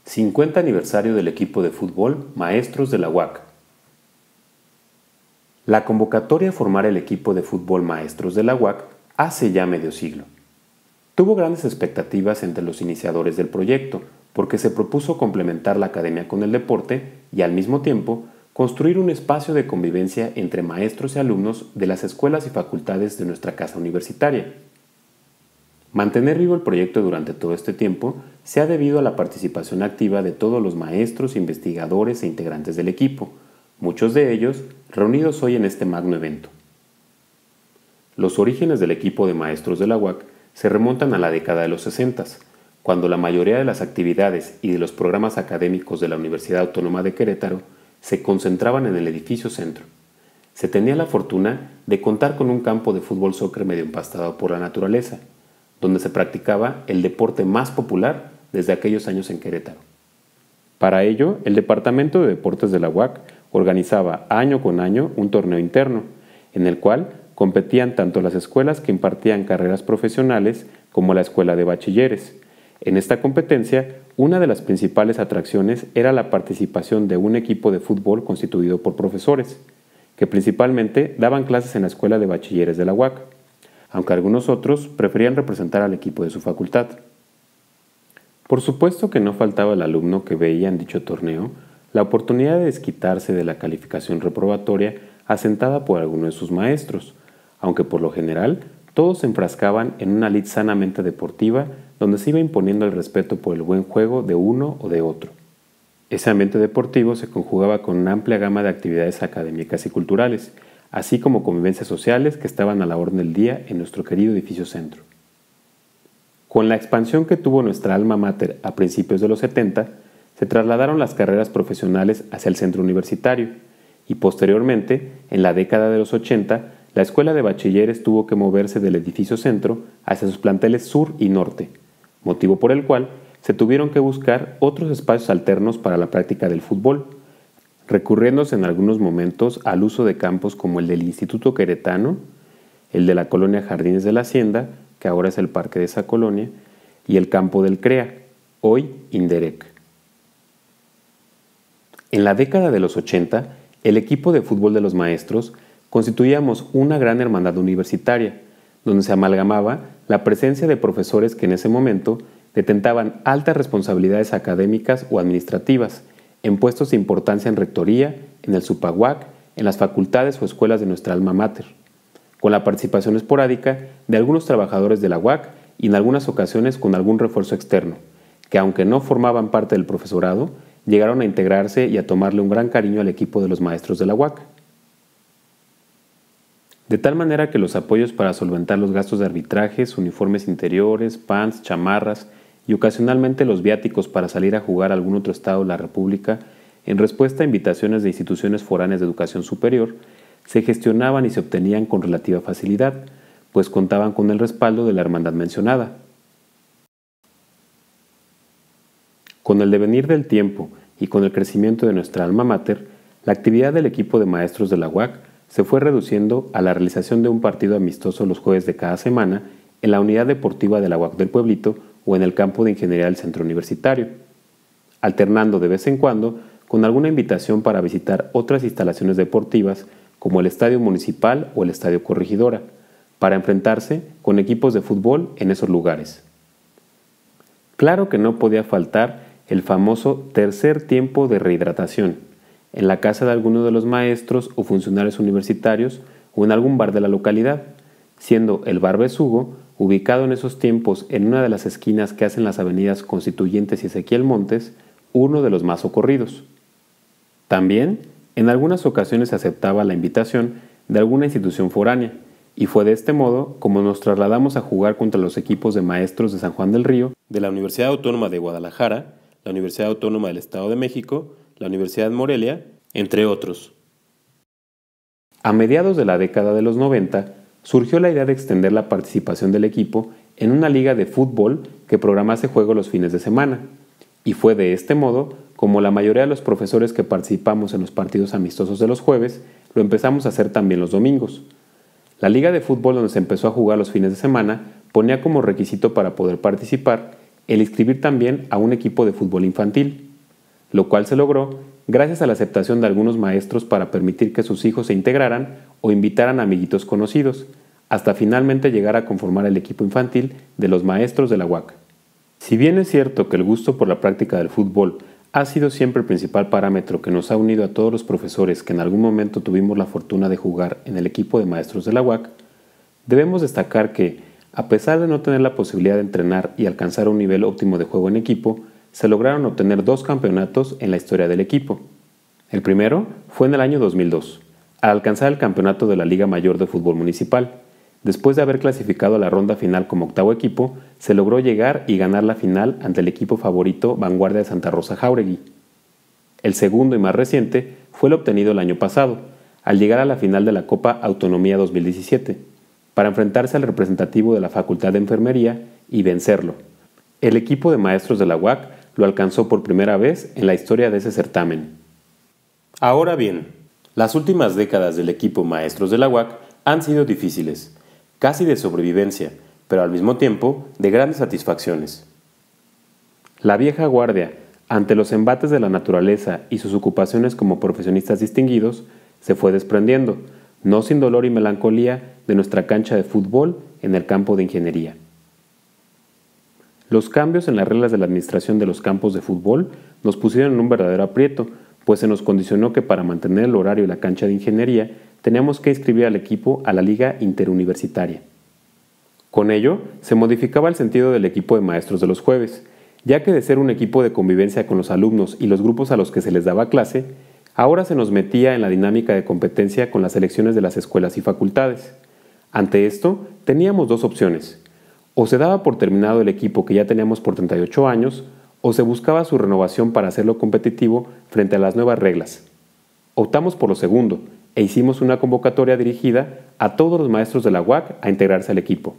50 aniversario del equipo de fútbol Maestros de la UAC. La convocatoria a formar el equipo de fútbol Maestros de la UAC hace ya medio siglo. Tuvo grandes expectativas entre los iniciadores del proyecto, porque se propuso complementar la academia con el deporte y al mismo tiempo construir un espacio de convivencia entre maestros y alumnos de las escuelas y facultades de nuestra casa universitaria. Mantener vivo el proyecto durante todo este tiempo se ha debido a la participación activa de todos los maestros, investigadores e integrantes del equipo, muchos de ellos reunidos hoy en este magno evento. Los orígenes del equipo de maestros de la UAC se remontan a la década de los 60, cuando la mayoría de las actividades y de los programas académicos de la Universidad Autónoma de Querétaro se concentraban en el edificio centro. Se tenía la fortuna de contar con un campo de fútbol soccer medio empastado por la naturaleza, donde se practicaba el deporte más popular desde aquellos años en Querétaro. Para ello, el Departamento de Deportes de la UAC organizaba año con año un torneo interno, en el cual competían tanto las escuelas que impartían carreras profesionales como la escuela de bachilleres. En esta competencia, una de las principales atracciones era la participación de un equipo de fútbol constituido por profesores, que principalmente daban clases en la escuela de bachilleres de la UAC, aunque algunos otros preferían representar al equipo de su facultad. Por supuesto que no faltaba el alumno que veía en dicho torneo la oportunidad de desquitarse de la calificación reprobatoria asentada por alguno de sus maestros, aunque por lo general todos se enfrascaban en una lid sanamente deportiva donde se iba imponiendo el respeto por el buen juego de uno o de otro. Ese ambiente deportivo se conjugaba con una amplia gama de actividades académicas y culturales, así como convivencias sociales que estaban a la orden del día en nuestro querido edificio centro. Con la expansión que tuvo nuestra alma mater a principios de los 70, se trasladaron las carreras profesionales hacia el centro universitario y posteriormente, en la década de los 80, la escuela de bachilleres tuvo que moverse del edificio centro hacia sus planteles sur y norte, motivo por el cual se tuvieron que buscar otros espacios alternos para la práctica del fútbol, recurriéndose en algunos momentos al uso de campos como el del Instituto Queretano, el de la colonia Jardines de la Hacienda, que ahora es el parque de esa colonia, y el campo del CREA, hoy Inderec. En la década de los 80, el equipo de fútbol de los maestros constituíamos una gran hermandad universitaria, donde se amalgamaba la presencia de profesores que en ese momento detentaban altas responsabilidades académicas o administrativas, en puestos de importancia en rectoría, en el SUPAUAC, en las facultades o escuelas de nuestra alma mater, con la participación esporádica de algunos trabajadores de la UAC y en algunas ocasiones con algún refuerzo externo, que aunque no formaban parte del profesorado, llegaron a integrarse y a tomarle un gran cariño al equipo de los maestros de la UAC. De tal manera que los apoyos para solventar los gastos de arbitrajes, uniformes interiores, pants, chamarras y ocasionalmente los viáticos para salir a jugar a algún otro estado de la República, en respuesta a invitaciones de instituciones foráneas de educación superior, se gestionaban y se obtenían con relativa facilidad, pues contaban con el respaldo de la hermandad mencionada. Con el devenir del tiempo y con el crecimiento de nuestra alma mater, la actividad del equipo de maestros de la UAC se fue reduciendo a la realización de un partido amistoso los jueves de cada semana en la unidad deportiva de la UAC del Pueblito o en el campo de ingeniería del centro universitario, alternando de vez en cuando con alguna invitación para visitar otras instalaciones deportivas como el Estadio Municipal o el Estadio Corregidora, para enfrentarse con equipos de fútbol en esos lugares. Claro que no podía faltar el famoso tercer tiempo de rehidratación, en la casa de alguno de los maestros o funcionarios universitarios o en algún bar de la localidad, siendo el Bar Besugo, ubicado en esos tiempos en una de las esquinas que hacen las avenidas Constituyentes y Ezequiel Montes, uno de los más socorridos. También, en algunas ocasiones se aceptaba la invitación de alguna institución foránea, y fue de este modo como nos trasladamos a jugar contra los equipos de maestros de San Juan del Río, de la Universidad Autónoma de Guadalajara, la Universidad Autónoma del Estado de México, la Universidad Morelia, entre otros. A mediados de la década de los 90, surgió la idea de extender la participación del equipo en una liga de fútbol que programase juegos los fines de semana, y fue de este modo como la mayoría de los profesores que participamos en los partidos amistosos de los jueves, lo empezamos a hacer también los domingos. La liga de fútbol donde se empezó a jugar los fines de semana ponía como requisito para poder participar el inscribir también a un equipo de fútbol infantil, lo cual se logró gracias a la aceptación de algunos maestros para permitir que sus hijos se integraran o invitaran a amiguitos conocidos, hasta finalmente llegar a conformar el equipo infantil de los maestros de la UAC. Si bien es cierto que el gusto por la práctica del fútbol ha sido siempre el principal parámetro que nos ha unido a todos los profesores que en algún momento tuvimos la fortuna de jugar en el equipo de maestros de la UAC, debemos destacar que, a pesar de no tener la posibilidad de entrenar y alcanzar un nivel óptimo de juego en equipo, se lograron obtener 2 campeonatos en la historia del equipo. El primero fue en el año 2002, al alcanzar el campeonato de la Liga Mayor de Fútbol Municipal. Después de haber clasificado a la ronda final como octavo equipo, se logró llegar y ganar la final ante el equipo favorito Vanguardia de Santa Rosa Jáuregui. El segundo y más reciente fue el obtenido el año pasado, al llegar a la final de la Copa Autonomía 2017, para enfrentarse al representativo de la Facultad de Enfermería y vencerlo. El equipo de maestros de la UAC lo alcanzó por primera vez en la historia de ese certamen. Ahora bien, las últimas décadas del equipo maestros de la UAC han sido difíciles, casi de sobrevivencia, pero al mismo tiempo de grandes satisfacciones. La vieja guardia, ante los embates de la naturaleza y sus ocupaciones como profesionistas distinguidos, se fue desprendiendo, no sin dolor y melancolía, de nuestra cancha de fútbol en el campo de ingeniería. Los cambios en las reglas de la administración de los campos de fútbol nos pusieron en un verdadero aprieto, pues se nos condicionó que para mantener el horario de la cancha de ingeniería teníamos que inscribir al equipo a la Liga Interuniversitaria. Con ello, se modificaba el sentido del equipo de maestros de los jueves, ya que de ser un equipo de convivencia con los alumnos y los grupos a los que se les daba clase, ahora se nos metía en la dinámica de competencia con las selecciones de las escuelas y facultades. Ante esto, teníamos 2 opciones. O se daba por terminado el equipo que ya teníamos por 38 años, o se buscaba su renovación para hacerlo competitivo frente a las nuevas reglas. Optamos por lo segundo, e hicimos una convocatoria dirigida a todos los maestros de la UAC a integrarse al equipo.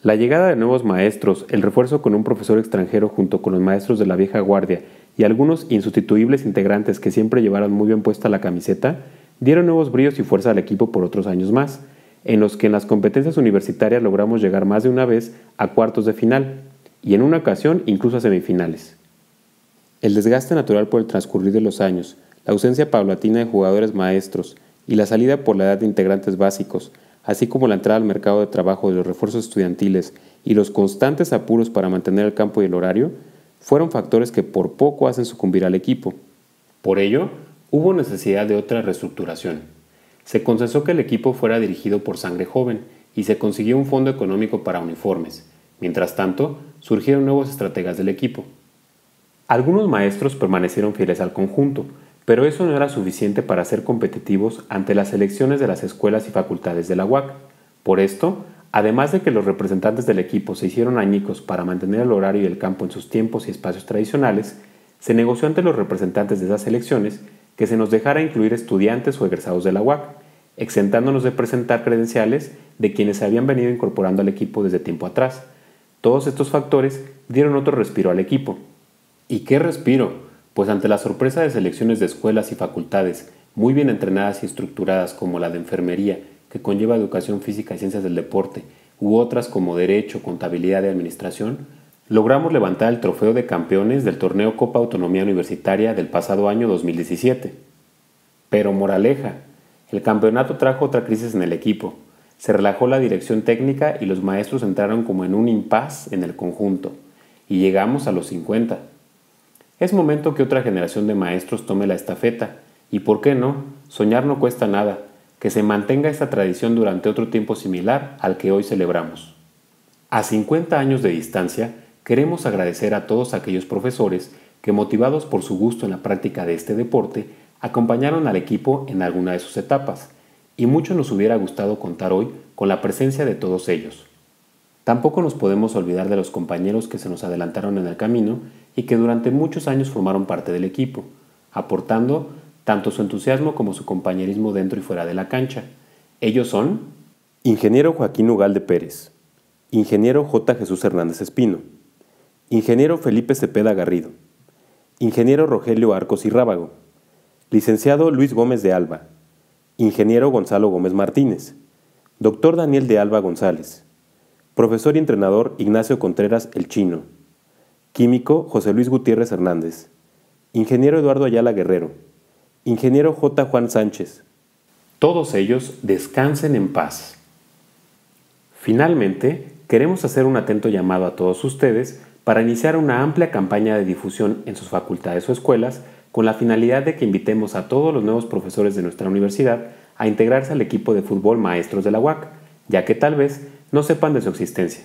La llegada de nuevos maestros, el refuerzo con un profesor extranjero junto con los maestros de la vieja guardia y algunos insustituibles integrantes que siempre llevaron muy bien puesta la camiseta, dieron nuevos bríos y fuerza al equipo por otros años más, en los que en las competencias universitarias logramos llegar más de una vez a cuartos de final, y en una ocasión incluso a semifinales. El desgaste natural por el transcurrir de los años, la ausencia paulatina de jugadores maestros y la salida por la edad de integrantes básicos, así como la entrada al mercado de trabajo de los refuerzos estudiantiles y los constantes apuros para mantener el campo y el horario, fueron factores que por poco hacen sucumbir al equipo. Por ello, hubo necesidad de otra reestructuración. Se consensó que el equipo fuera dirigido por sangre joven y se consiguió un fondo económico para uniformes. Mientras tanto, surgieron nuevos estrategas del equipo. Algunos maestros permanecieron fieles al conjunto, pero eso no era suficiente para ser competitivos ante las elecciones de las escuelas y facultades de la UAC. Por esto, además de que los representantes del equipo se hicieron añicos para mantener el horario y el campo en sus tiempos y espacios tradicionales, se negoció ante los representantes de esas elecciones que se nos dejara incluir estudiantes o egresados de la UAC, exentándonos de presentar credenciales de quienes se habían venido incorporando al equipo desde tiempo atrás. Todos estos factores dieron otro respiro al equipo. ¿Y qué respiro? Pues ante la sorpresa de selecciones de escuelas y facultades muy bien entrenadas y estructuradas como la de enfermería, que conlleva educación física y ciencias del deporte, u otras como derecho, contabilidad y administración, logramos levantar el trofeo de campeones del torneo Copa Autonomía Universitaria del pasado año 2017. Pero moraleja, el campeonato trajo otra crisis en el equipo. Se relajó la dirección técnica y los maestros entraron como en un impasse en el conjunto, y llegamos a los 50. Es momento que otra generación de maestros tome la estafeta, y por qué no, soñar no cuesta nada, que se mantenga esta tradición durante otro tiempo similar al que hoy celebramos. A 50 años de distancia, queremos agradecer a todos aquellos profesores que, motivados por su gusto en la práctica de este deporte, acompañaron al equipo en alguna de sus etapas, y mucho nos hubiera gustado contar hoy con la presencia de todos ellos. Tampoco nos podemos olvidar de los compañeros que se nos adelantaron en el camino y que durante muchos años formaron parte del equipo, aportando tanto su entusiasmo como su compañerismo dentro y fuera de la cancha. Ellos son: Ingeniero Joaquín Ugalde Pérez, Ingeniero J. Jesús Hernández Espino, Ingeniero Felipe Cepeda Garrido, Ingeniero Rogelio Arcos y Rábago, Licenciado Luis Gómez de Alba, Ingeniero Gonzalo Gómez Martínez, Doctor Daniel de Alba González, Profesor y entrenador Ignacio Contreras El Chino. Químico José Luis Gutiérrez Hernández. Ingeniero Eduardo Ayala Guerrero. Ingeniero J. Juan Sánchez. Todos ellos descansen en paz. Finalmente, queremos hacer un atento llamado a todos ustedes para iniciar una amplia campaña de difusión en sus facultades o escuelas con la finalidad de que invitemos a todos los nuevos profesores de nuestra universidad a integrarse al equipo de fútbol Maestros de la UAC, ya que tal vez no sepan de su existencia.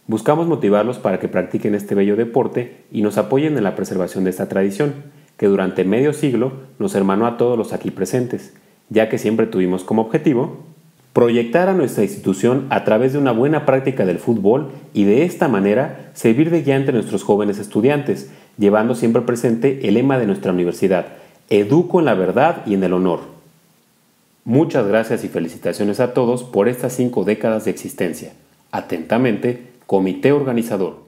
Buscamos motivarlos para que practiquen este bello deporte y nos apoyen en la preservación de esta tradición, que durante medio siglo nos hermanó a todos los aquí presentes, ya que siempre tuvimos como objetivo proyectar a nuestra institución a través de una buena práctica del fútbol y de esta manera servir de guía entre nuestros jóvenes estudiantes, llevando siempre presente el lema de nuestra universidad: educo en la verdad y en el honor. Muchas gracias y felicitaciones a todos por estas 5 décadas de existencia. Atentamente, Comité Organizador.